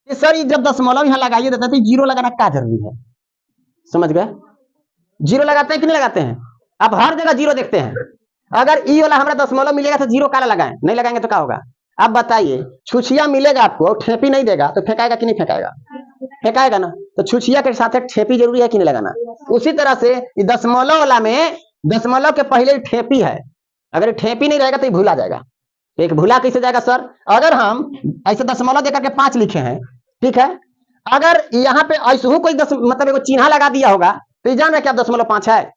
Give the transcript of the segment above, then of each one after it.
कि सर ये जब दशमलव यहाँ लगाइए देता है तो जीरो लगाना क्या जरूरी है? समझ गए? जीरो लगाते हैं कि नहीं लगाते हैं? आप हर जगह जीरो देखते हैं। अगर ई वाला हमारा दशमलव मिलेगा तो जीरो काला लगाएं, नहीं लगाएंगे तो क्या होगा? आप बताइए, छुछिया मिलेगा आपको, ठेपी नहीं देगा तो फेंकाएगा कि नहीं फेंकाएगा? फेंकाएगा ना। तो छुछिया के साथ ठेपी जरूरी है कि नहीं लगाना? उसी तरह से दशमलव वाला में दशमलव के पहले ठेपी है, अगर ठेपी नहीं रहेगा तो ये भूला जाएगा। एक भूला कैसे जाएगा सर? अगर हम ऐसे दशमलव देकर के 5 लिखे हैं, ठीक है, अगर यहाँ पे ऐसे कोई मतलब एक चिन्ह लगा दिया होगा तो ये जान रहे क्या 0.5 है?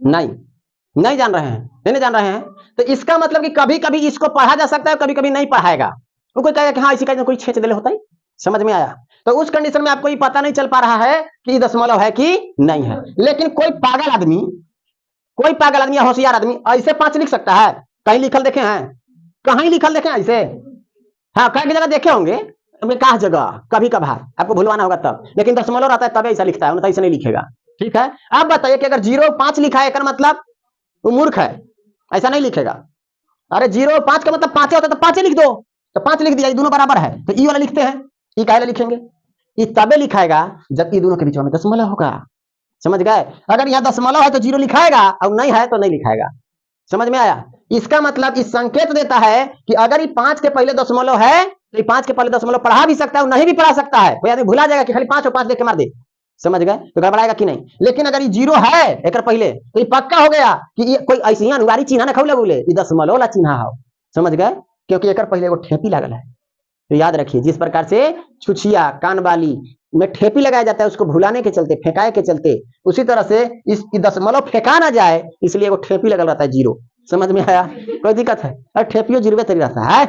नहीं, नहीं जान रहे हैं, नहीं जान रहे हैं। तो इसका मतलब कि कभी कभी इसको पढ़ा जा सकता है, कभी कभी नहीं पढ़ाएगा। वो कोई कहेगा कि हाँ इसी का कोई छेच दिले होता है। समझ में आया? तो उस कंडीशन में आपको ये पता नहीं चल पा रहा है कि दशमलव है कि नहीं है। लेकिन कोई पागल आदमी या होशियार आदमी ऐसे 5 लिख सकता है? कहीं लिखल देखे हैं? कहीं लिखल देखे ऐसे? हाँ, कई जगह देखे होंगे, कहा जगह कभी कभार आपको भूलवाना होगा तब। लेकिन दशमलव रहता है तब ऐसा लिखता है, ऐसा नहीं लिखेगा। ठीक है, आप बताइए कि अगर 0.5 लिखा है मतलब वो मूर्ख है, ऐसा नहीं लिखेगा। अरे 0.5 का मतलब 5 होता है तो 5 लिख दो, तो 5 लिख दिया, ये दोनों बराबर है तो ई वाला लिखते हैं। ई काहे लिखेंगे? ये तबे लिखाएगा जब ये दोनों के बीच में दशमलव होगा। समझ गए? अगर यहाँ दशमलव है तो 0 लिखाएगा और नहीं है तो नहीं लिखाएगा। समझ में आया? इसका मतलब इस संकेत देता है कि अगर ये 5 के पहले दशमलव है तो 5 के पहले दशमलव पढ़ा भी सकता है और नहीं भी पढ़ा सकता है। कोई आदमी भुला जाएगा कि खाली 5 और 5 देख के मार दे। समझ गए? तो गड़बड़ाएगा कि नहीं? लेकिन अगर ये 0 है एक पहले तो ये पक्का हो गया कि ये कोई ऐसी अनुवारी चिन्ह ना खौले बोले, ये दशमलव वाला चिन्ह है। समझ गए? क्योंकि एक पहले वो ठेपी लागल है। तो याद रखिए, जिस प्रकार से छुछिया कानवाली में ठेपी लगाया जाता है उसको भुलाने के चलते, फेंकाए के चलते, उसी तरह से इस दशमलव फेंका ना जाए इसलिए वो ठेपी लगल रहता है 0। समझ में आया? कोई दिक्कत है? और ठेपियो 0 तरी रहता है।